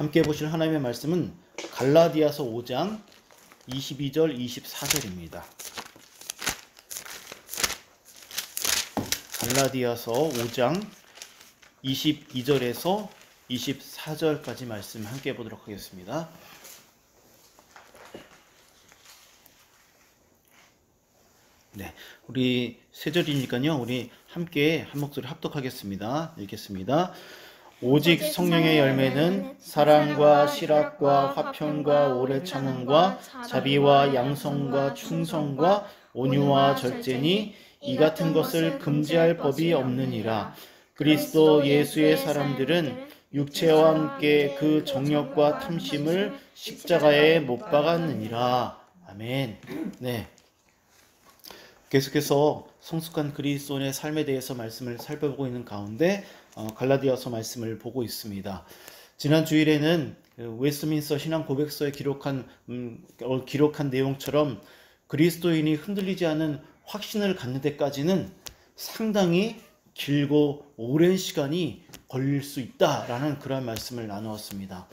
함께 보실 하나님의 말씀은 갈라디아서 5장 22절 24절입니다. 갈라디아서 5장 22절에서 24절까지 말씀 함께 보도록 하겠습니다. 네, 우리 세 절이니까요. 우리 함께 한 목소리 합독하겠습니다. 읽겠습니다. 오직 성령의 열매는 사랑과 실학과 화평과 오래 참음과 자비와 양성과 충성과 온유와 절제니 이 같은 것을 금지할 법이 없느니라. 그리스도 예수의 사람들은 육체와 함께 그 정욕과 탐심을 십자가에 못 박았느니라. 아멘. 네. 계속해서 성숙한 그리스도인의 삶에 대해서 말씀을 살펴보고 있는 가운데 갈라디아서 말씀을 보고 있습니다. 지난 주일에는 웨스트민스터 신앙 고백서에 기록한 내용처럼 그리스도인이 흔들리지 않은 확신을 갖는 데까지는 상당히 길고 오랜 시간이 걸릴 수 있다라는 그런 말씀을 나누었습니다.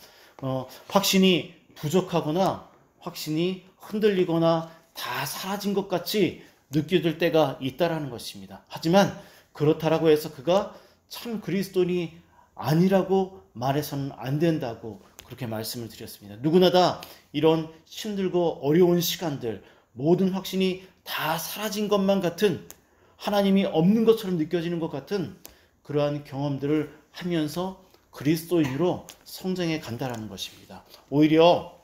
확신이 부족하거나 확신이 흔들리거나 다 사라진 것 같이 느껴질 때가 있다라는 것입니다. 하지만 그렇다라고 해서 그가 참 그리스도인이 아니라고 말해서는 안 된다고 그렇게 말씀을 드렸습니다. 누구나 다 이런 힘들고 어려운 시간들, 모든 확신이 다 사라진 것만 같은, 하나님이 없는 것처럼 느껴지는 것 같은 그러한 경험들을 하면서 그리스도인으로 성장해 간다라는 것입니다. 오히려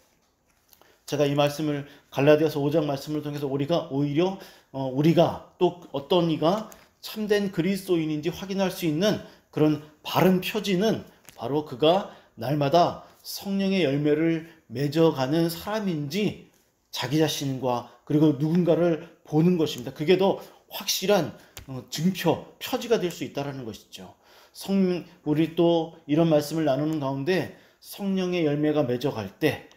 제가 이 말씀을 갈라디아서 5장 말씀을 통해서 우리가 또 어떤 이가 참된 그리스도인인지 확인할 수 있는 그런 바른 표지는 바로 그가 날마다 성령의 열매를 맺어가는 사람인지 자기 자신과 그리고 누군가를 보는 것입니다. 그게 더 확실한 표지가 될 수 있다는 것이죠. 우리 또 이런 말씀을 나누는 가운데 성령의 열매가 맺어갈 때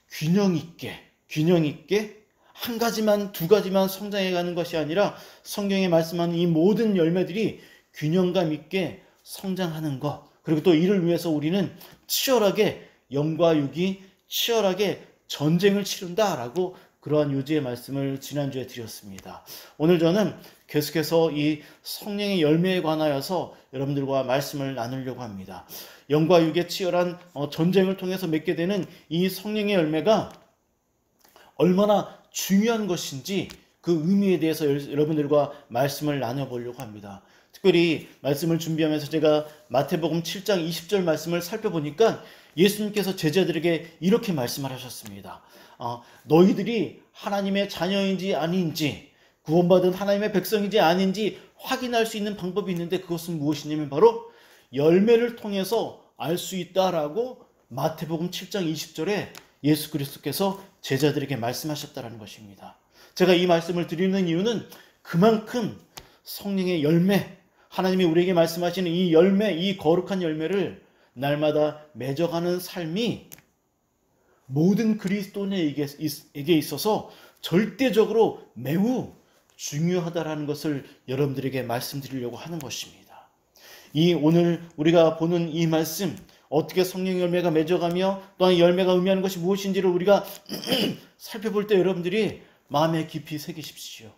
균형 있게 한 가지만 두 가지만 성장해 가는 것이 아니라 성경에 말씀하는 이 모든 열매들이 균형감 있게 성장하는 것, 그리고 또 이를 위해서 우리는 치열하게 영과 육이 치열하게 전쟁을 치른다라고 그러한 요지의 말씀을 지난주에 드렸습니다. 오늘 저는 계속해서 이 성령의 열매에 관하여서 여러분들과 말씀을 나누려고 합니다. 영과 육의 치열한 전쟁을 통해서 맺게 되는 이 성령의 열매가 얼마나 중요한 것인지 그 의미에 대해서 여러분들과 말씀을 나눠보려고 합니다. 특별히 말씀을 준비하면서 제가 마태복음 7장 20절 말씀을 살펴보니까 예수님께서 제자들에게 이렇게 말씀을 하셨습니다. 너희들이 하나님의 자녀인지 아닌지, 구원받은 하나님의 백성인지 아닌지 확인할 수 있는 방법이 있는데 그것은 무엇이냐면 바로 열매를 통해서 알 수 있다라고 마태복음 7장 20절에 예수 그리스도께서 제자들에게 말씀하셨다는 것입니다. 제가 이 말씀을 드리는 이유는 그만큼 성령의 열매, 하나님이 우리에게 말씀하시는 이 열매, 이 거룩한 열매를 날마다 맺어가는 삶이 모든 그리스도인에게 있어서 절대적으로 매우 중요하다라는 것을 여러분들에게 말씀드리려고 하는 것입니다. 오늘 우리가 보는 이 말씀, 어떻게 성령의 열매가 맺어가며 또한 열매가 의미하는 것이 무엇인지를 우리가 살펴볼 때 여러분들이 마음에 깊이 새기십시오.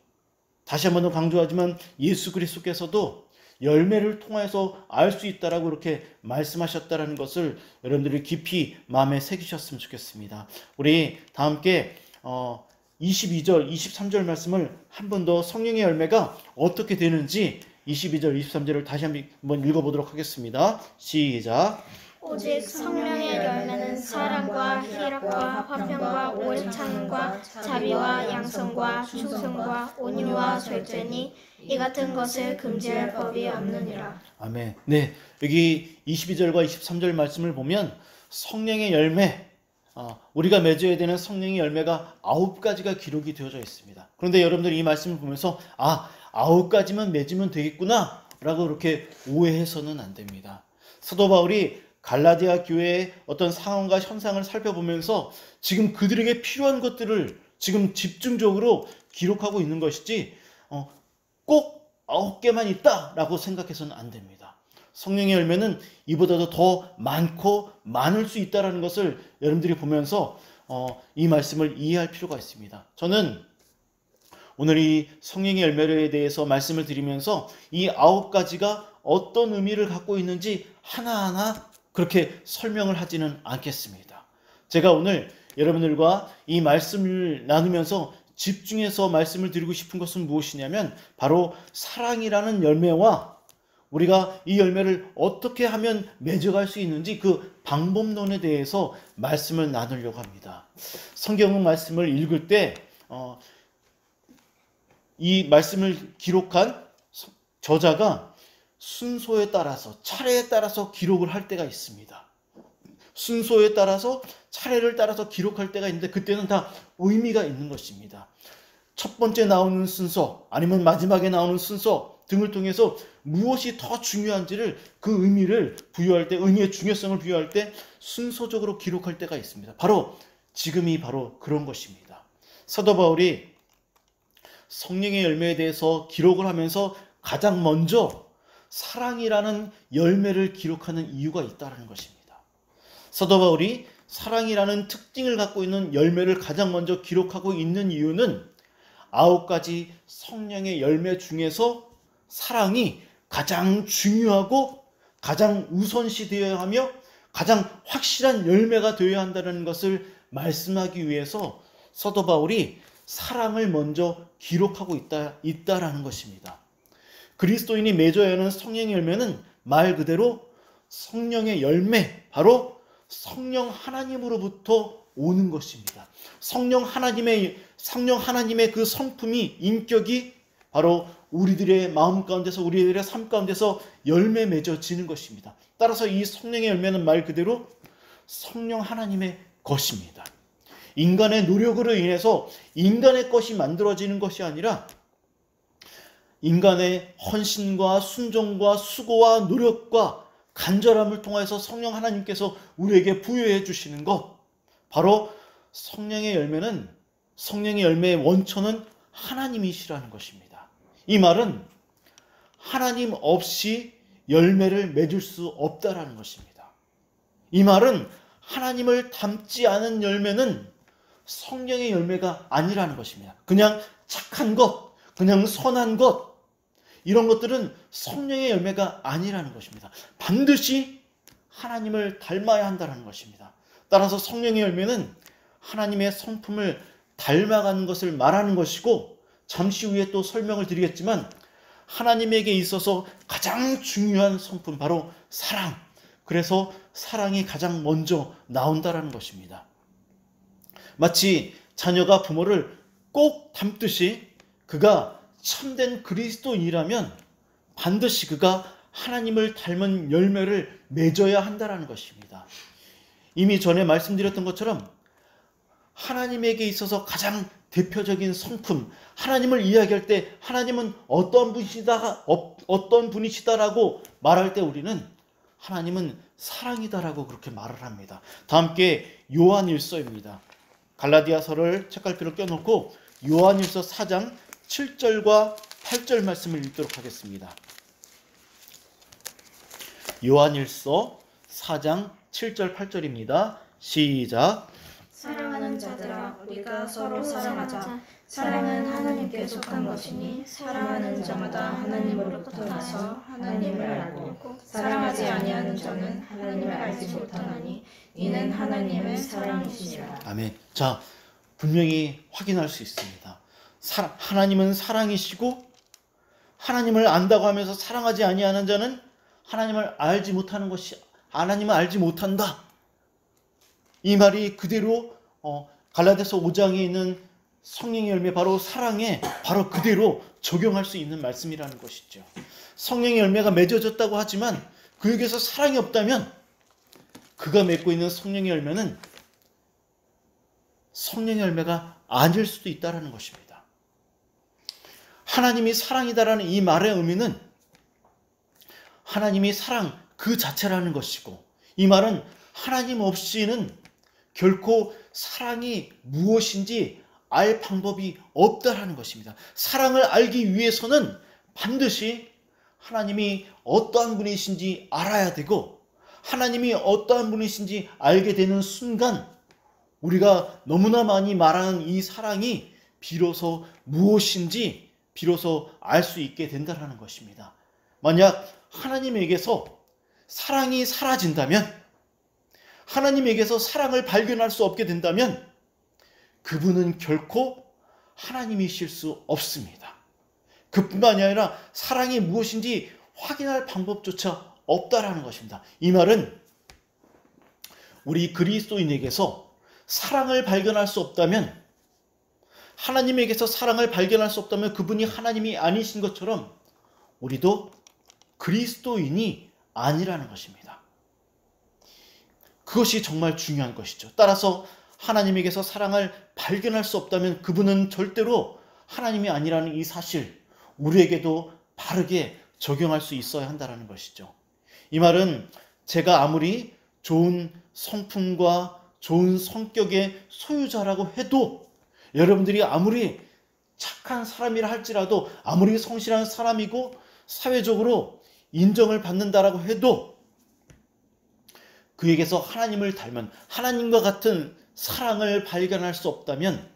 다시 한번 더 강조하지만 예수 그리스도께서도 열매를 통해서 알 수 있다라고 이렇게 말씀하셨다라는 것을 여러분들이 깊이 마음에 새기셨으면 좋겠습니다. 우리 다 함께 22절, 23절 말씀을 한 번 더 성령의 열매가 어떻게 되는지 22절, 23절을 다시 한번 읽어보도록 하겠습니다. 시작. 오직 성령의 열매는 사랑과 희락과 화평과 오래 참음과 자비와 양성과 충성과 온유와 절제니 이 같은 것을 금지할 법이 없느니라. 아멘. 네, 여기 22절과 23절 말씀을 보면 성령의 열매, 우리가 맺어야 되는 성령의 열매가 9가지가 기록이 되어져 있습니다. 그런데 여러분들이 이 말씀을 보면서 9가지만 맺으면 되겠구나 라고 그렇게 오해해서는 안 됩니다. 사도 바울이 갈라디아 교회의 어떤 상황과 현상을 살펴보면서 지금 그들에게 필요한 것들을 지금 집중적으로 기록하고 있는 것이지 꼭 9개만 있다라고 생각해서는 안 됩니다. 성령의 열매는 이보다도 더 많고 많을 수 있다는 것을 여러분들이 보면서 이 말씀을 이해할 필요가 있습니다. 저는 오늘 이 성령의 열매에 대해서 말씀을 드리면서 이 9가지가 어떤 의미를 갖고 있는지 하나하나 그렇게 설명을 하지는 않겠습니다. 제가 오늘 여러분들과 이 말씀을 나누면서 집중해서 말씀을 드리고 싶은 것은 무엇이냐면 바로 사랑이라는 열매와 우리가 이 열매를 어떻게 하면 맺어갈 수 있는지 그 방법론에 대해서 말씀을 나누려고 합니다. 성경 말씀을 읽을 때 이 말씀을 기록한 저자가 순서에 따라서 차례에 따라서 기록을 할 때가 있습니다. 순서에 따라서 차례를 따라서 기록할 때가 있는데 그때는 다 의미가 있는 것입니다. 첫 번째 나오는 순서 아니면 마지막에 나오는 순서 등을 통해서 무엇이 더 중요한지를 그 의미를 부여할 때, 의미의 중요성을 부여할 때 순서적으로 기록할 때가 있습니다. 바로 지금이 바로 그런 것입니다. 사도 바울이 성령의 열매에 대해서 기록을 하면서 가장 먼저 사랑이라는 열매를 기록하는 이유가 있다는 것입니다. 사도 바울이 사랑이라는 특징을 갖고 있는 열매를 가장 먼저 기록하고 있는 이유는 9가지 성령의 열매 중에서 사랑이 가장 중요하고 가장 우선시 되어야 하며 가장 확실한 열매가 되어야 한다는 것을 말씀하기 위해서 사도 바울이 사랑을 먼저 기록하고 있다라는 것입니다. 그리스도인이 맺어야 하는 성령의 열매는 말 그대로 성령의 열매, 바로 성령 하나님으로부터 오는 것입니다. 성령 하나님의 그 성품이, 인격이 바로 우리들의 마음 가운데서, 우리들의 삶 가운데서 열매 맺어지는 것입니다. 따라서 이 성령의 열매는 말 그대로 성령 하나님의 것입니다. 인간의 노력으로 인해서 인간의 것이 만들어지는 것이 아니라 인간의 헌신과 순종과 수고와 노력과 간절함을 통해서 성령 하나님께서 우리에게 부여해 주시는 것, 바로 성령의 열매는, 성령의 열매의 원천은 하나님이시라는 것입니다. 이 말은 하나님 없이 열매를 맺을 수 없다라는 것입니다. 이 말은 하나님을 닮지 않은 열매는 성령의 열매가 아니라는 것입니다. 그냥 착한 것, 그냥 선한 것, 이런 것들은 성령의 열매가 아니라는 것입니다. 반드시 하나님을 닮아야 한다는 것입니다. 따라서 성령의 열매는 하나님의 성품을 닮아가는 것을 말하는 것이고, 잠시 후에 또 설명을 드리겠지만 하나님에게 있어서 가장 중요한 성품, 바로 사랑. 그래서 사랑이 가장 먼저 나온다는 것입니다. 마치 자녀가 부모를 꼭 닮듯이 그가 참된 그리스도인이라면 반드시 그가 하나님을 닮은 열매를 맺어야 한다는 것입니다. 이미 전에 말씀드렸던 것처럼 하나님에게 있어서 가장 대표적인 성품, 하나님을 이야기할 때 하나님은 어떤 분이시다라고 말할 때 우리는 하나님은 사랑이다라고 그렇게 말을 합니다. 다 함께 요한일서입니다. 갈라디아서를 책갈피로 껴놓고 요한일서 4장 7절과 8절 말씀을 읽도록 하겠습니다. 요한일서 4장 7절 8절입니다. 시작. 사랑하는 자들아, 우리가 서로 사랑하자. 사랑은 하나님께 속한 것이니 사랑하는 자마다 하나님으로부터 나서 하나님을 알고 사랑하지 아니하는 자는 하나님을 알지 못하나니 이는 하나님의 사랑이시라. 아멘. 자, 분명히 확인할 수 있습니다. 하나님은 사랑이시고 하나님을 안다고 하면서 사랑하지 아니하는 자는 하나님을 알지 못하는 것이, 하나님을 알지 못한다. 이 말이 그대로 갈라디아서 5장에 있는 성령의 열매, 바로 사랑에 바로 그대로 적용할 수 있는 말씀이라는 것이죠. 성령의 열매가 맺어졌다고 하지만 그에게서 사랑이 없다면 그가 맺고 있는 성령의 열매는 성령의 열매가 아닐 수도 있다는 것입니다. 하나님이 사랑이다라는 이 말의 의미는 하나님이 사랑 그 자체라는 것이고, 이 말은 하나님 없이는 결코 사랑이 무엇인지 알 방법이 없다라는 것입니다. 사랑을 알기 위해서는 반드시 하나님이 어떠한 분이신지 알아야 되고, 하나님이 어떠한 분이신지 알게 되는 순간 우리가 너무나 많이 말하는 이 사랑이 비로소 무엇인지 비로소 알 수 있게 된다는 것입니다. 만약 하나님에게서 사랑이 사라진다면, 하나님에게서 사랑을 발견할 수 없게 된다면 그분은 결코 하나님이실 수 없습니다. 그뿐만이 아니라 사랑이 무엇인지 확인할 방법조차 없다라는 것입니다. 이 말은 우리 그리스도인에게서 사랑을 발견할 수 없다면, 하나님에게서 사랑을 발견할 수 없다면 그분이 하나님이 아니신 것처럼 우리도 그리스도인이 아니라는 것입니다. 그것이 정말 중요한 것이죠. 따라서 하나님에게서 사랑을 발견할 수 없다면 그분은 절대로 하나님이 아니라는 이 사실, 우리에게도 바르게 적용할 수 있어야 한다는 것이죠. 이 말은 제가 아무리 좋은 성품과 좋은 성격의 소유자라고 해도, 여러분들이 아무리 착한 사람이라 할지라도, 아무리 성실한 사람이고 사회적으로 인정을 받는다라고 해도 그에게서 하나님을 닮은, 하나님과 같은 사랑을 발견할 수 없다면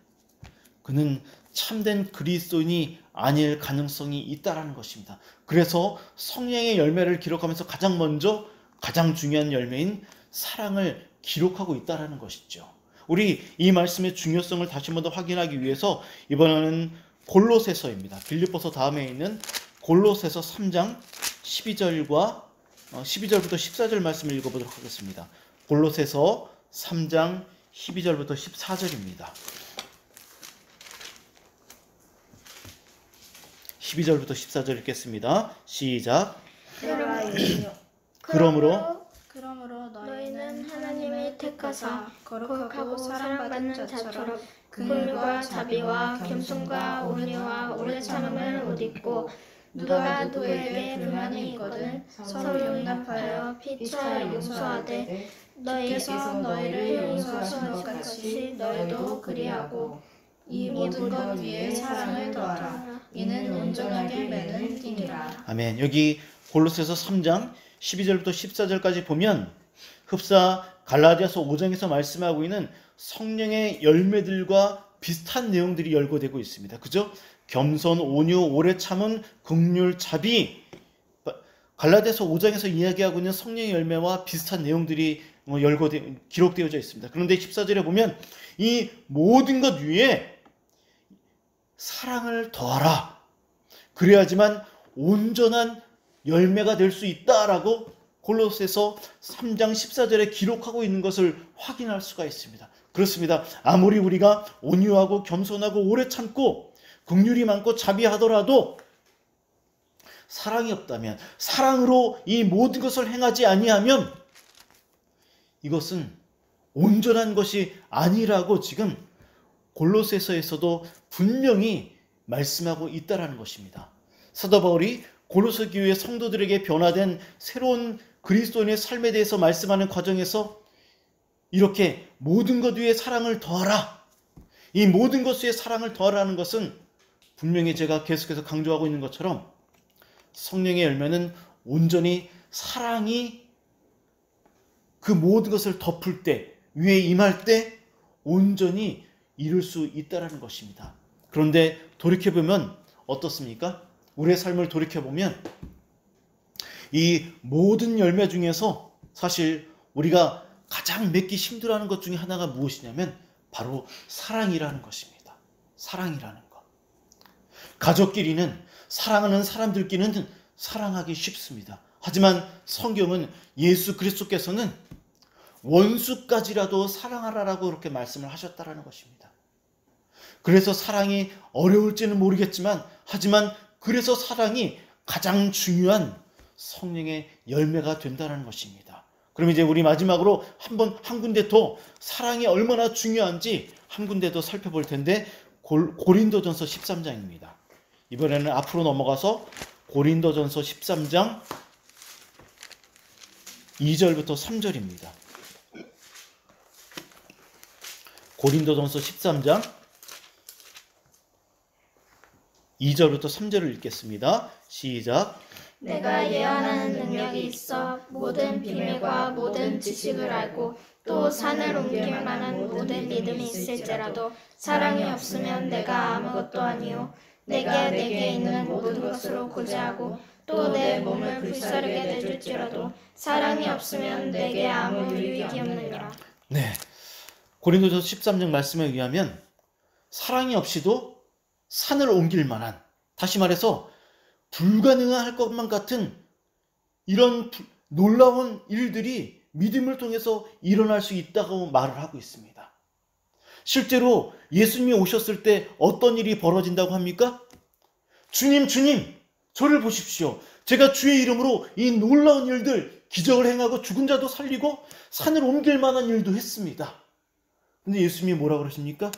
그는 참된 그리스도인이 아닐 가능성이 있다라는 것입니다. 그래서 성령의 열매를 기록하면서 가장 먼저 가장 중요한 열매인 사랑을 기록하고 있다라는 것이죠. 우리 이 말씀의 중요성을 다시 한번 더 확인하기 위해서 이번에는 골로새서입니다. 빌립보서 다음에 있는 골로새서 3장 12절부터 14절 말씀을 읽어보도록 하겠습니다. 골로새서 3장 12절부터 14절입니다. 12절부터 14절 읽겠습니다. 시작. 그러므로 너희는 하나님의 택하사 거룩하고 사랑받는 자처럼 긍휼과 자비와 겸손과 온유와 오래 참음을 옷 입고, 누가 누구에게 불만이 있거든 서로 용납하여 피차 용서하되, 너희께서 너희를 용서하신 것 같이 너희도 그리하고, 이 모든 것 위에 사랑을 더하라. 이는 온전하게 맺는 띠니라. 아멘. 여기 골로새서 3장 12절부터 14절까지 보면 흡사 갈라디아서 5장에서 말씀하고 있는 성령의 열매들과 비슷한 내용들이 열거되고 있습니다. 그죠? 겸손, 온유, 오래 참음, 긍휼, 자비. 갈라디아서 5장에서 이야기하고 있는 성령의 열매와 비슷한 내용들이 기록되어져 있습니다. 그런데 14절에 보면 이 모든 것 위에 사랑을 더하라. 그래야지만 온전한 열매가 될 수 있다라고 골로새서 3장 14절에 기록하고 있는 것을 확인할 수가 있습니다. 그렇습니다. 아무리 우리가 온유하고 겸손하고 오래 참고 긍휼이 많고 자비하더라도 사랑이 없다면, 사랑으로 이 모든 것을 행하지 아니하면 이것은 온전한 것이 아니라고 지금 골로새서에서도 분명히 말씀하고 있다라는 것입니다. 사도 바울이 골로새 교회 성도들에게 변화된 새로운 그리스도인의 삶에 대해서 말씀하는 과정에서 이렇게 모든 것 위에 사랑을 더하라. 이 모든 것 위에 사랑을 더하라는 것은 분명히 제가 계속해서 강조하고 있는 것처럼 성령의 열매는 온전히 사랑이 그 모든 것을 덮을 때, 위에 임할 때 온전히 이룰 수 있다는 것입니다. 그런데 돌이켜보면 어떻습니까? 우리의 삶을 돌이켜보면 이 모든 열매 중에서 사실 우리가 가장 맺기 힘들어하는 것 중에 하나가 무엇이냐면 바로 사랑이라는 것입니다. 사랑이라는 것. 가족끼리는, 사랑하는 사람들끼리는 사랑하기 쉽습니다. 하지만 성경은 예수 그리스도께서는 원수까지라도 사랑하라라고 그렇게 말씀을 하셨다라는 것입니다. 그래서 사랑이 어려울지는 모르겠지만, 하지만 그래서 사랑이 가장 중요한 성령의 열매가 된다는 것입니다. 그럼 이제 우리 마지막으로 한 군데 더 사랑이 얼마나 중요한지 한 군데 더 살펴볼 텐데, 고린도전서 13장입니다. 이번에는 앞으로 넘어가서 고린도전서 13장 2절부터 3절입니다. 고린도전서 13장 2절부터 3절을 읽겠습니다. 시작. 내가 예언하는 능력이 있어 모든 비밀과 모든 지식을 알고 또 산을 옮길 만한 모든 믿음이 있을지라도 사랑이 없으면 내가 아무것도 아니요 내가 내게 있는 모든 것으로 고지하고 또 내 몸을 불사르게 내줄지라도 사랑이 없으면 내게 아무 유익이 없느니라. 네, 고린도서 13장 말씀에 의하면 사랑이 없이도 산을 옮길 만한, 다시 말해서 불가능할 것만 같은 이런 놀라운 일들이 믿음을 통해서 일어날 수 있다고 말을 하고 있습니다. 실제로 예수님이 오셨을 때 어떤 일이 벌어진다고 합니까? 주님, 주님, 저를 보십시오. 제가 주의 이름으로 이 놀라운 일들, 기적을 행하고 죽은 자도 살리고 산을 옮길 만한 일도 했습니다. 근데 예수님이 뭐라 그러십니까?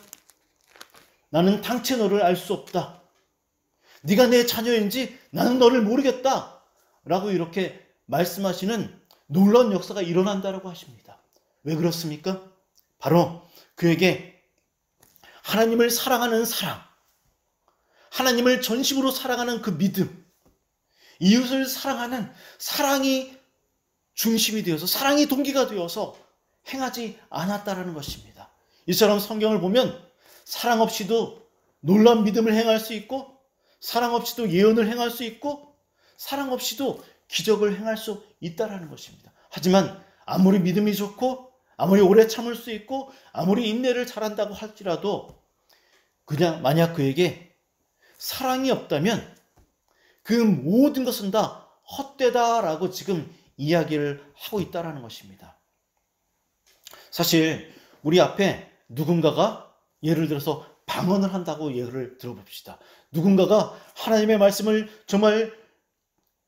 나는 당체 너를 알 수 없다. 네가 내 자녀인지 나는 너를 모르겠다. 라고 이렇게 말씀하시는 놀라운 역사가 일어난다라고 하십니다. 왜 그렇습니까? 바로 그에게 하나님을 사랑하는 사랑, 하나님을 전심으로 사랑하는 그 믿음, 이웃을 사랑하는 사랑이 중심이 되어서, 사랑이 동기가 되어서 행하지 않았다라는 것입니다. 이처럼 성경을 보면 사랑 없이도 놀라운 믿음을 행할 수 있고, 사랑 없이도 예언을 행할 수 있고, 사랑 없이도 기적을 행할 수 있다라는 것입니다. 하지만 아무리 믿음이 좋고 아무리 오래 참을 수 있고 아무리 인내를 잘한다고 할지라도 그냥 만약 그에게 사랑이 없다면 그 모든 것은 다 헛되다라고 지금 이야기를 하고 있다라는 것입니다. 사실 우리 앞에 누군가가 예를 들어서 방언을 한다고 예를 들어봅시다. 누군가가 하나님의 말씀을 정말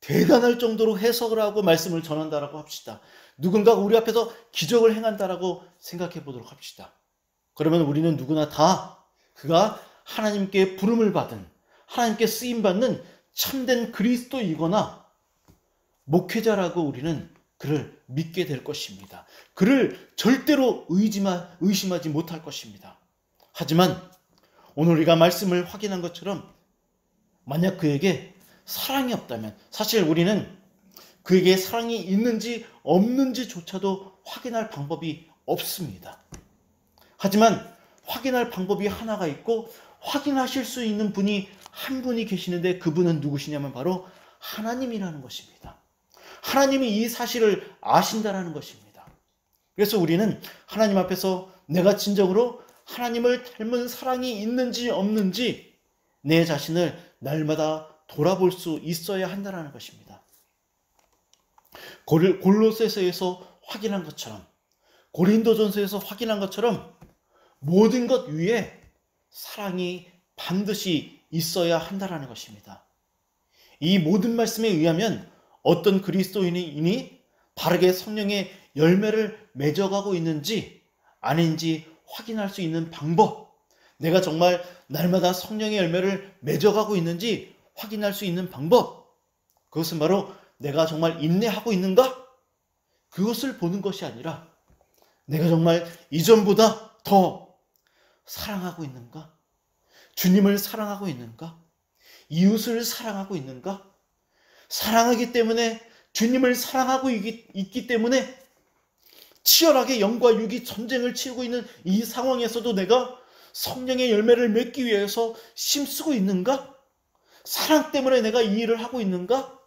대단할 정도로 해석을 하고 말씀을 전한다라고 합시다. 누군가가 우리 앞에서 기적을 행한다라고 생각해 보도록 합시다. 그러면 우리는 누구나 다 그가 하나님께 부름을 받은, 하나님께 쓰임받는 참된 그리스도이거나 목회자라고 우리는 그를 믿게 될 것입니다. 그를 절대로 의심하지 못할 것입니다. 하지만 오늘 우리가 말씀을 확인한 것처럼 만약 그에게 사랑이 없다면, 사실 우리는 그에게 사랑이 있는지 없는지조차도 확인할 방법이 없습니다. 하지만 확인할 방법이 하나가 있고 확인하실 수 있는 분이 한 분이 계시는데 그분은 누구시냐면 바로 하나님이라는 것입니다. 하나님이 이 사실을 아신다라는 것입니다. 그래서 우리는 하나님 앞에서 내가 진정으로 하나님을 닮은 사랑이 있는지 없는지 내 자신을 날마다 돌아볼 수 있어야 한다는 것입니다. 골로새서에서 확인한 것처럼, 고린도전서에서 확인한 것처럼 모든 것 위에 사랑이 반드시 있어야 한다는 것입니다. 이 모든 말씀에 의하면 어떤 그리스도인이 바르게 성령의 열매를 맺어가고 있는지 아닌지 확인할 수 있는 방법, 내가 정말 날마다 성령의 열매를 맺어가고 있는지 확인할 수 있는 방법, 그것은 바로 내가 정말 인내하고 있는가? 그것을 보는 것이 아니라 내가 정말 이전보다 더 사랑하고 있는가? 주님을 사랑하고 있는가? 이웃을 사랑하고 있는가? 사랑하기 때문에, 주님을 사랑하고 있기 때문에 치열하게 영과 육이 전쟁을 치르고 있는 이 상황에서도 내가 성령의 열매를 맺기 위해서 힘쓰고 있는가? 사랑 때문에 내가 이 일을 하고 있는가?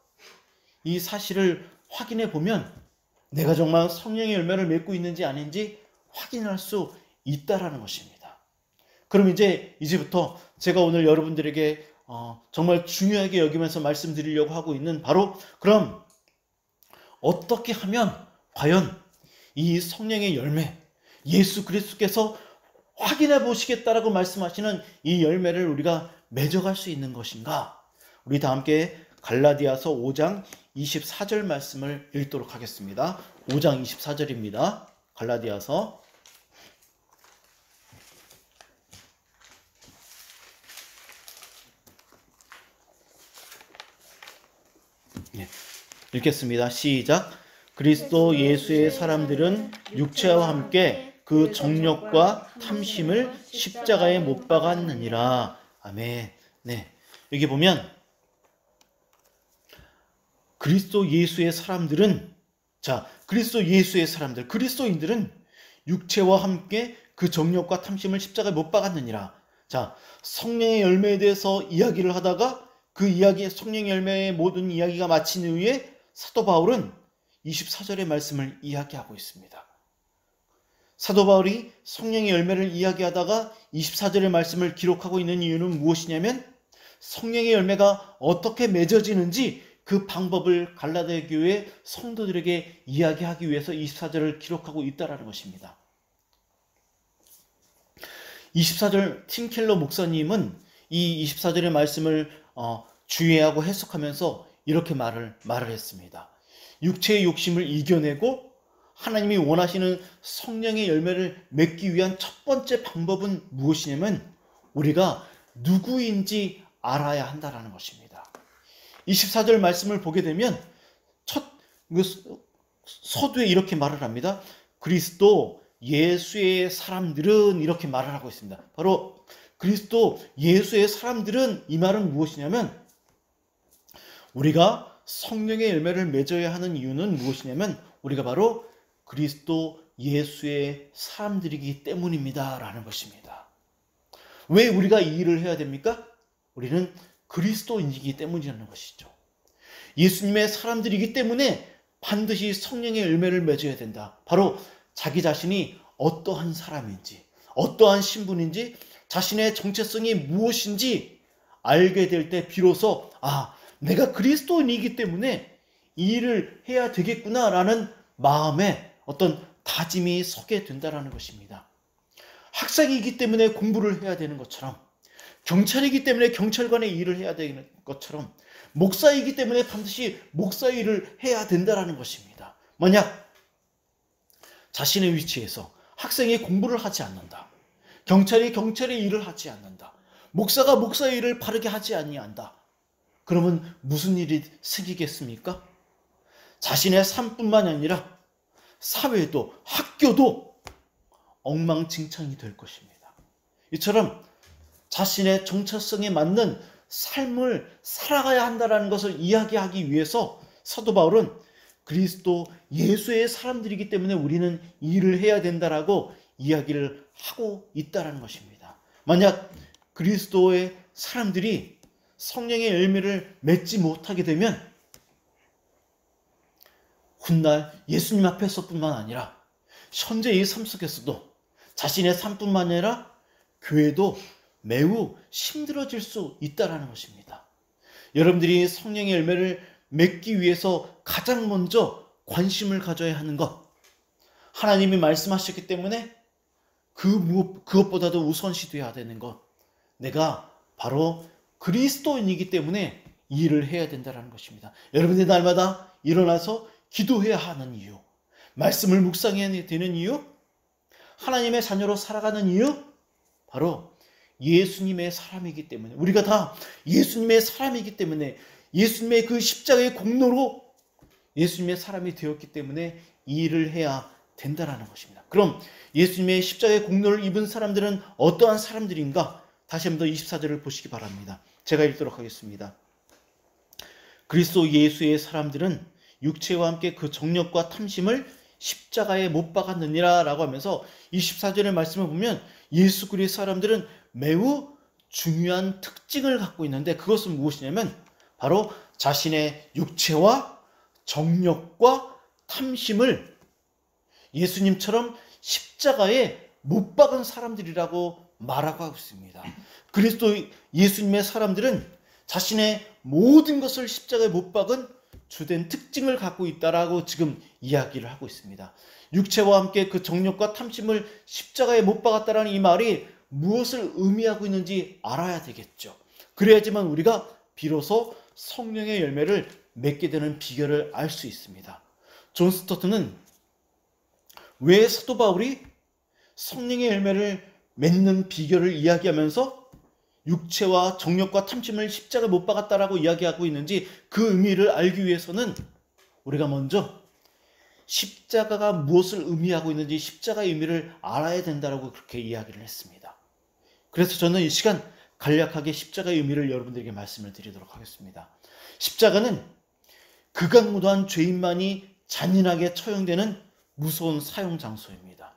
이 사실을 확인해 보면 내가 정말 성령의 열매를 맺고 있는지 아닌지 확인할 수 있다라는 것입니다. 그럼 이제부터 제가 오늘 여러분들에게 정말 중요하게 여기면서 말씀드리려고 하고 있는 바로 그럼 어떻게 하면 과연 이 성령의 열매, 예수 그리스도께서 확인해 보시겠다라고 말씀하시는 이 열매를 우리가 맺어갈 수 있는 것인가? 우리 다 함께 갈라디아서 5장 24절 말씀을 읽도록 하겠습니다. 5장 24절입니다. 갈라디아서 읽겠습니다. 시작. 그리스도 예수의 사람들은 육체와 함께 그 정욕과 탐심을 십자가에 못 박았느니라. 아멘. 네. 여기 보면 그리스도 예수의 사람들은, 자, 그리스도 예수의 사람들, 그리스도인들은 육체와 함께 그 정욕과 탐심을 십자가에 못 박았느니라. 자, 성령의 열매에 대해서 이야기를 하다가 그 이야기, 성령의 열매의 모든 이야기가 마친 이후에 사도 바울은 24절의 말씀을 이야기하고 있습니다. 사도 바울이 성령의 열매를 이야기하다가 24절의 말씀을 기록하고 있는 이유는 무엇이냐면 성령의 열매가 어떻게 맺어지는지 그 방법을 갈라디아 교회 성도들에게 이야기하기 위해서 24절을 기록하고 있다는 것입니다. 24절 팀켈러 목사님은 이 24절의 말씀을 주의하고 해석하면서 이렇게 말을 했습니다. 육체의 욕심을 이겨내고 하나님이 원하시는 성령의 열매를 맺기 위한 첫 번째 방법은 무엇이냐면 우리가 누구인지 알아야 한다는 것입니다. 24절 말씀을 보게 되면 첫 서두에 이렇게 말을 합니다. 그리스도 예수의 사람들은 이렇게 말을 하고 있습니다. 바로 그리스도 예수의 사람들은, 이 말은 무엇이냐면 우리가 성령의 열매를 맺어야 하는 이유는 무엇이냐면 우리가 바로 그리스도 예수의 사람들이기 때문입니다 라는 것입니다. 왜 우리가 이 일을 해야 됩니까? 우리는 그리스도인이기 때문이라는 것이죠. 예수님의 사람들이기 때문에 반드시 성령의 열매를 맺어야 된다. 바로 자기 자신이 어떠한 사람인지, 어떠한 신분인지, 자신의 정체성이 무엇인지 알게 될 때 비로소 내가 그리스도인이기 때문에 이 일을 해야 되겠구나라는 마음에 어떤 다짐이 서게 된다는 것입니다. 학생이기 때문에 공부를 해야 되는 것처럼, 경찰이기 때문에 경찰관의 일을 해야 되는 것처럼, 목사이기 때문에 반드시 목사 일을 해야 된다는 것입니다. 만약 자신의 위치에서 학생이 공부를 하지 않는다, 경찰이 경찰의 일을 하지 않는다, 목사가 목사의 일을 바르게 하지 아니한다, 그러면 무슨 일이 생기겠습니까? 자신의 삶뿐만 아니라 사회도 학교도 엉망진창이 될 것입니다. 이처럼 자신의 정체성에 맞는 삶을 살아가야 한다는 것을 이야기하기 위해서 사도 바울은 그리스도 예수의 사람들이기 때문에 우리는 일을 해야 된다라고 이야기를 하고 있다는 것입니다. 만약 그리스도의 사람들이 성령의 열매를 맺지 못하게 되면 훗날 예수님 앞에서뿐만 아니라 현재의 삶 속에서도 자신의 삶뿐만 아니라 교회도 매우 힘들어질 수 있다는 것입니다. 여러분들이 성령의 열매를 맺기 위해서 가장 먼저 관심을 가져야 하는 것, 하나님이 말씀하셨기 때문에 그것보다도 우선시돼야 되는 것, 내가 바로 그리스도인이기 때문에 이 일을 해야 된다는 것입니다. 여러분들이 날마다 일어나서 기도해야 하는 이유, 말씀을 묵상해야 되는 이유, 하나님의 자녀로 살아가는 이유, 바로 예수님의 사람이기 때문에, 우리가 다 예수님의 사람이기 때문에, 예수님의 그 십자가의 공로로 예수님의 사람이 되었기 때문에 이 일을 해야 된다는 것입니다. 그럼 예수님의 십자가의 공로를 입은 사람들은 어떠한 사람들인가? 다시 한번 더 24절을 보시기 바랍니다. 제가 읽도록 하겠습니다. 그리스도 예수의 사람들은 육체와 함께 그 정욕과 탐심을 십자가에 못 박았느니라 라고 하면서 24절의 말씀을 보면 예수 그리스도 사람들은 매우 중요한 특징을 갖고 있는데, 그것은 무엇이냐면 바로 자신의 육체와 정욕과 탐심을 예수님처럼 십자가에 못 박은 사람들이라고 말하고 있습니다. 그리스도 예수님의 사람들은 자신의 모든 것을 십자가에 못 박은 주된 특징을 갖고 있다라고 지금 이야기를 하고 있습니다. 육체와 함께 그 정욕과 탐심을 십자가에 못 박았다라는 이 말이 무엇을 의미하고 있는지 알아야 되겠죠. 그래야지만 우리가 비로소 성령의 열매를 맺게 되는 비결을 알 수 있습니다. 존 스토트는 왜 사도 바울이 성령의 열매를 맺는 비결을 이야기하면서 육체와 정욕과 탐심을 십자가에 못 박았다라고 이야기하고 있는지, 그 의미를 알기 위해서는 우리가 먼저 십자가가 무엇을 의미하고 있는지 십자가의 의미를 알아야 된다라고 그렇게 이야기를 했습니다. 그래서 저는 이 시간 간략하게 십자가의 의미를 여러분들에게 말씀을 드리도록 하겠습니다. 십자가는 극악무도한 죄인만이 잔인하게 처형되는 무서운 사형 장소입니다.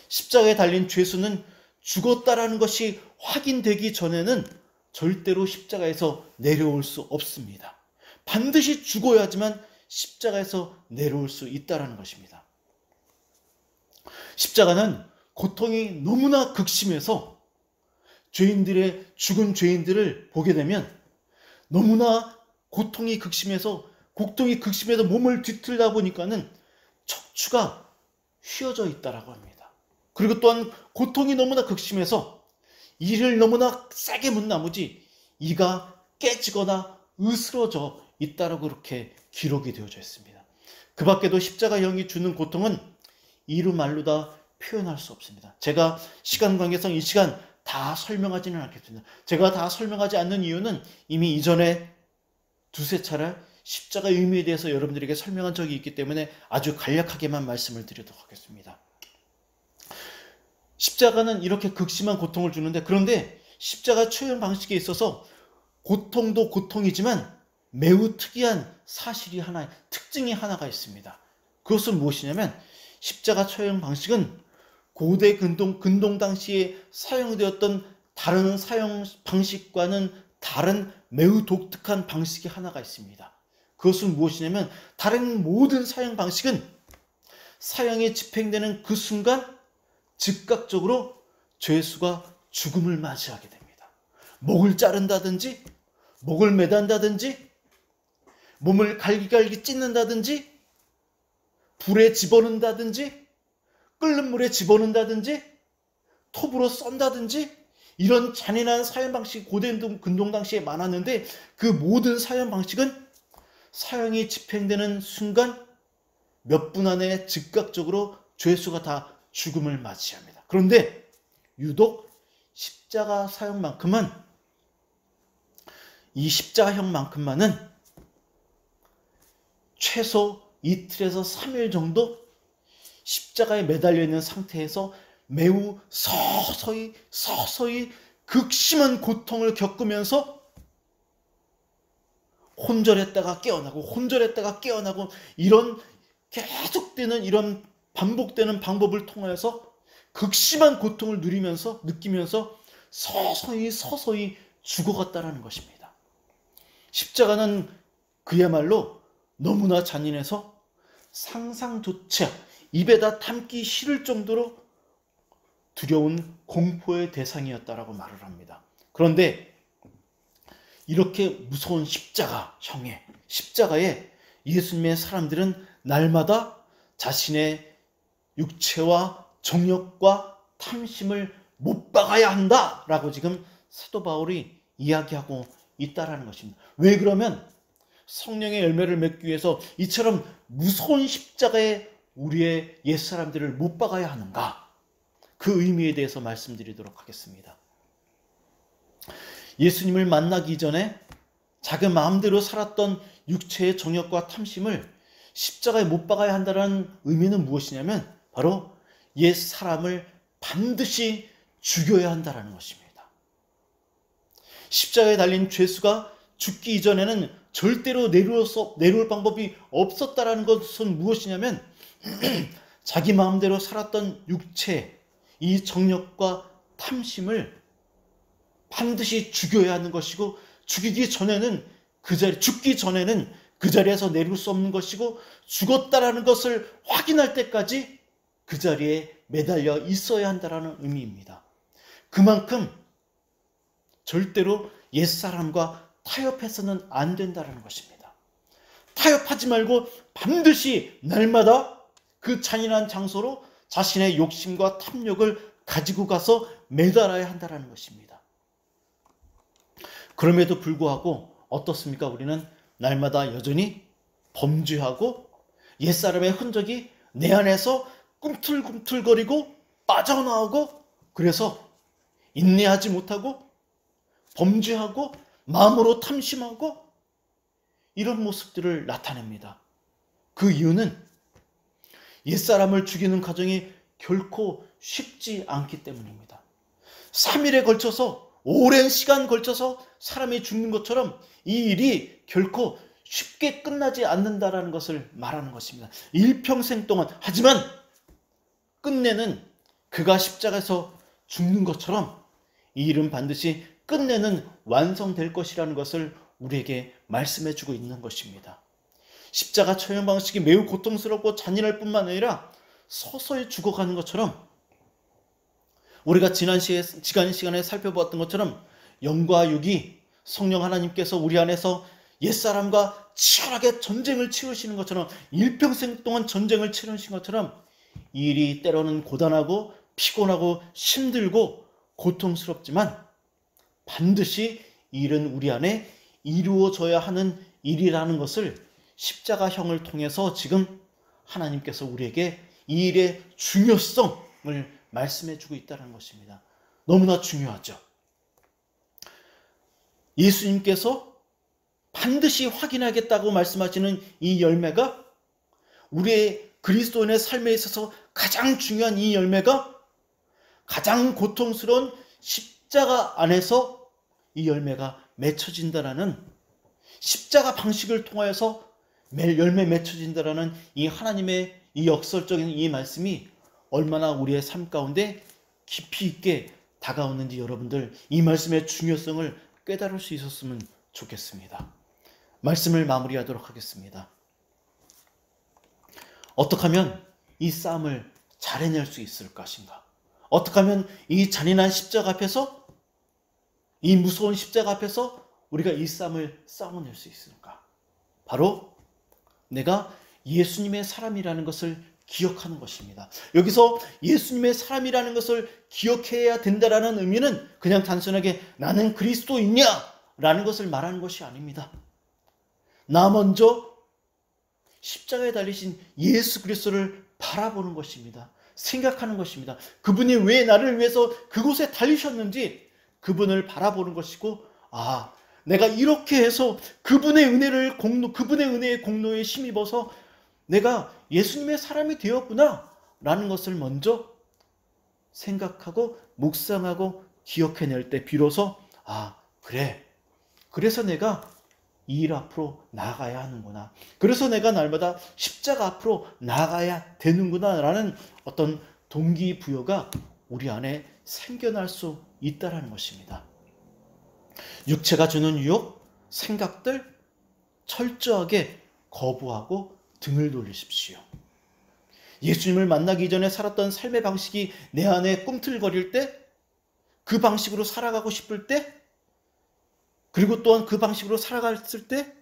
십자가에 달린 죄수는 죽었다라는 것이 확인되기 전에는 절대로 십자가에서 내려올 수 없습니다. 반드시 죽어야지만 십자가에서 내려올 수 있다는 것입니다. 십자가는 고통이 너무나 극심해서 죽은 죄인들을 보게 되면 너무나 고통이 극심해서 몸을 뒤틀다 보니까는 척추가 휘어져 있다라고 합니다. 그리고 또한 고통이 너무나 극심해서 이를 너무나 세게 문 나머지 이가 깨지거나 으스러져 있다라고 그렇게 기록이 되어져 있습니다. 그 밖에도 십자가형이 주는 고통은 이루 말로 다 표현할 수 없습니다. 제가 시간 관계상 이 시간 다 설명하지는 않겠습니다. 제가 다 설명하지 않는 이유는 이미 이전에 두세 차례 십자가의 의미에 대해서 여러분들에게 설명한 적이 있기 때문에 아주 간략하게만 말씀을 드리도록 하겠습니다. 십자가는 이렇게 극심한 고통을 주는데, 그런데 십자가 처형 방식에 있어서 고통도 고통이지만 매우 특이한 특징이 하나가 있습니다. 그것은 무엇이냐면 십자가 처형 방식은 고대 근동 당시에 사용되었던 다른 사형 방식과는 다른 매우 독특한 방식이 하나가 있습니다. 그것은 무엇이냐면 다른 모든 사형 방식은 사형이 집행되는 그 순간 즉각적으로 죄수가 죽음을 맞이하게 됩니다. 목을 자른다든지 목을 매단다든지 몸을 갈기갈기 찢는다든지 불에 집어넣는다든지 끓는 물에 집어넣는다든지 톱으로 썬다든지 이런 잔인한 사형 방식이 고대 근동 당시에 많았는데, 그 모든 사형 방식은 사형이 집행되는 순간 몇 분 안에 즉각적으로 죄수가 다 죽음을 맞이합니다. 그런데 유독 십자가 사형만큼은, 이 십자가형만큼만은 최소 이틀에서 3일 정도 십자가에 매달려 있는 상태에서 매우 서서히 극심한 고통을 겪으면서 혼절했다가 깨어나고 이런 계속되는 이런 반복되는 방법을 통해서 극심한 고통을 느끼면서 서서히 죽어갔다라는 것입니다. 십자가는 그야말로 너무나 잔인해서 상상조차 입에다 담기 싫을 정도로 두려운 공포의 대상이었다라고 말을 합니다. 그런데 이렇게 무서운 십자가에 예수님의 사람들은 날마다 자신의 육체와 정욕과 탐심을 못 박아야 한다라고 지금 사도 바울이 이야기하고 있다라는 것입니다. 왜 그러면 성령의 열매를 맺기 위해서 이처럼 무서운 십자가에 우리의 옛사람들을 못 박아야 하는가? 그 의미에 대해서 말씀드리도록 하겠습니다. 예수님을 만나기 이전에 자기 마음대로 살았던 육체의 정욕과 탐심을 십자가에 못 박아야 한다는 의미는 무엇이냐면 바로 옛 사람을 반드시 죽여야 한다는 것입니다. 십자가에 달린 죄수가 죽기 이전에는 절대로 내려올 방법이 없었다라는 것은 무엇이냐면 자기 마음대로 살았던 육체, 이 정욕과 탐심을 반드시 죽여야 하는 것이고, 죽기 전에는 그 자리에서 내릴 수 없는 것이고, 죽었다라는 것을 확인할 때까지 그 자리에 매달려 있어야 한다는 의미입니다. 그만큼 절대로 옛사람과 타협해서는 안 된다는 것입니다. 타협하지 말고 반드시 날마다 그 잔인한 장소로 자신의 욕심과 탐욕을 가지고 가서 매달아야 한다는 것입니다. 그럼에도 불구하고 어떻습니까? 우리는 날마다 여전히 범죄하고 옛사람의 흔적이 내 안에서 꿈틀꿈틀거리고 빠져나오고, 그래서 인내하지 못하고 범죄하고 마음으로 탐심하고 이런 모습들을 나타냅니다. 그 이유는 옛사람을 죽이는 과정이 결코 쉽지 않기 때문입니다. 3일에 걸쳐서, 오랜 시간 걸쳐서 사람이 죽는 것처럼 이 일이 결코 쉽게 끝나지 않는다라는 것을 말하는 것입니다. 일평생 동안, 하지만 끝내는 그가 십자가에서 죽는 것처럼 이 일은 반드시 끝내는 완성될 것이라는 것을 우리에게 말씀해 주고 있는 것입니다. 십자가 처형 방식이 매우 고통스럽고 잔인할 뿐만 아니라 서서히 죽어가는 것처럼, 우리가 지난 시간에 살펴보았던 것처럼 영과 육이 성령 하나님께서 우리 안에서 옛사람과 치열하게 전쟁을 치르시는 것처럼, 일평생 동안 전쟁을 치르신 것처럼 이 일이 때로는 고단하고 피곤하고 힘들고 고통스럽지만 반드시 이 일은 우리 안에 이루어져야 하는 일이라는 것을 십자가형을 통해서 지금 하나님께서 우리에게 이 일의 중요성을 말씀해 주고 있다는 것입니다. 너무나 중요하죠. 예수님께서 반드시 확인하겠다고 말씀하시는 이 열매가, 우리의 그리스도인의 삶에 있어서 가장 중요한 이 열매가, 가장 고통스러운 십자가 안에서 이 열매가 맺혀진다라는, 십자가 방식을 통하여서 열매 맺혀진다라는 이 하나님의 이 역설적인 이 말씀이 얼마나 우리의 삶 가운데 깊이 있게 다가오는지 여러분들 이 말씀의 중요성을 깨달을 수 있었으면 좋겠습니다. 말씀을 마무리하도록 하겠습니다. 어떻게 하면 이 싸움을 잘 해낼 수 있을 것인가? 어떻게 하면 이 잔인한 십자가 앞에서, 이 무서운 십자가 앞에서 우리가 이 싸움을 싸워낼 수 있을까? 바로 내가 예수님의 사람이라는 것을 기억하는 것입니다. 여기서 예수님의 사람이라는 것을 기억해야 된다라는 의미는 그냥 단순하게 나는 그리스도인이야 라는 것을 말하는 것이 아닙니다. 나 먼저 십자가에 달리신 예수 그리스도를 바라보는 것입니다. 생각하는 것입니다. 그분이 왜 나를 위해서 그곳에 달리셨는지 그분을 바라보는 것이고, 아, 내가 이렇게 해서 그분의 은혜의 공로에 힘입어서 내가 예수님의 사람이 되었구나 라는 것을 먼저 생각하고 묵상하고 기억해낼 때 비로소, 아, 그래, 그래서 내가 이 일 앞으로 나아가야 하는구나, 그래서 내가 날마다 십자가 앞으로 나아가야 되는구나 라는 어떤 동기부여가 우리 안에 생겨날 수 있다는 것입니다. 육체가 주는 유혹, 생각들 철저하게 거부하고 등을 돌리십시오. 예수님을 만나기 전에 살았던 삶의 방식이 내 안에 꿈틀거릴 때, 그 방식으로 살아가고 싶을 때, 그리고 또한 그 방식으로 살아갔을 때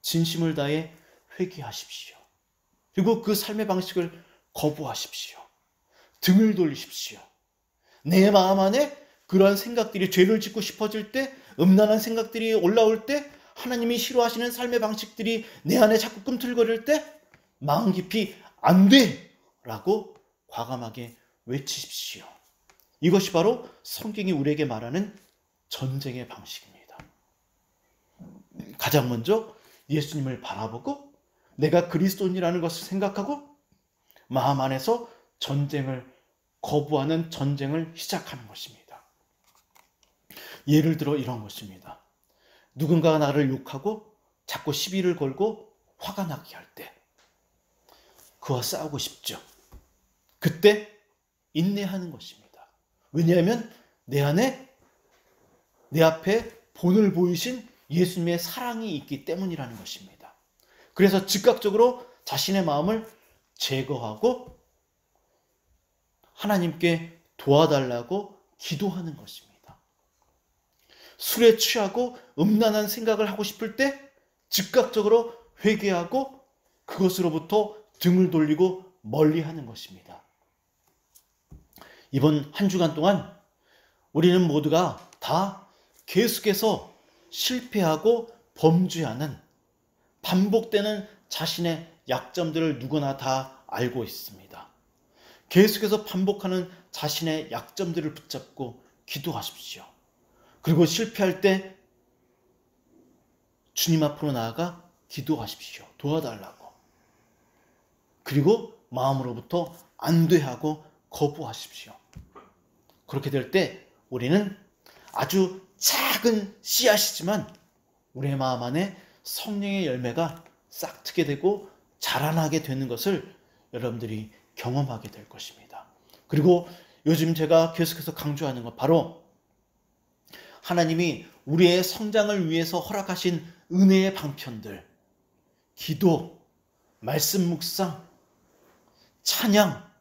진심을 다해 회개하십시오. 그리고 그 삶의 방식을 거부하십시오. 등을 돌리십시오. 내 마음 안에 그러한 생각들이, 죄를 짓고 싶어질 때, 음란한 생각들이 올라올 때, 하나님이 싫어하시는 삶의 방식들이 내 안에 자꾸 꿈틀거릴 때 마음 깊이 안 돼! 라고 과감하게 외치십시오. 이것이 바로 성경이 우리에게 말하는 전쟁의 방식입니다. 가장 먼저 예수님을 바라보고 내가 그리스도인이라는 것을 생각하고 마음 안에서 전쟁을 거부하는 전쟁을 시작하는 것입니다. 예를 들어 이런 것입니다. 누군가가 나를 욕하고 자꾸 시비를 걸고 화가 나게 할 때 그와 싸우고 싶죠. 그때 인내하는 것입니다. 왜냐하면 내 안에, 내 앞에 본을 보이신 예수님의 사랑이 있기 때문이라는 것입니다. 그래서 즉각적으로 자신의 마음을 제거하고 하나님께 도와달라고 기도하는 것입니다. 술에 취하고 음란한 생각을 하고 싶을 때 즉각적으로 회개하고 그것으로부터 등을 돌리고 멀리하는 것입니다. 이번 한 주간 동안 우리는 모두가 다 계속해서 실패하고 범죄하는, 반복되는 자신의 약점들을 누구나 다 알고 있습니다. 계속해서 반복하는 자신의 약점들을 붙잡고 기도하십시오. 그리고 실패할 때 주님 앞으로 나아가 기도하십시오. 도와달라고. 그리고 마음으로부터 안 돼 하고 거부하십시오. 그렇게 될 때 우리는 아주 작은 씨앗이지만 우리의 마음 안에 성령의 열매가 싹트게 되고 자라나게 되는 것을 여러분들이 경험하게 될 것입니다. 그리고 요즘 제가 계속해서 강조하는 것, 바로 하나님이 우리의 성장을 위해서 허락하신 은혜의 방편들, 기도, 말씀 묵상, 찬양,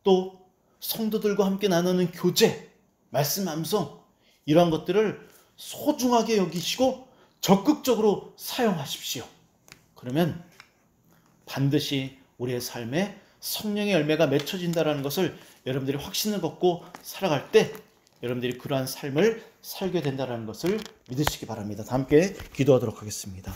또 성도들과 함께 나누는 교제, 말씀 암송, 이러한 것들을 소중하게 여기시고 적극적으로 사용하십시오. 그러면 반드시 우리의 삶에 성령의 열매가 맺혀진다는 것을 여러분들이 확신을 갖고 살아갈 때 여러분들이 그러한 삶을 살게 된다는 것을 믿으시기 바랍니다. 다 함께 기도하도록 하겠습니다.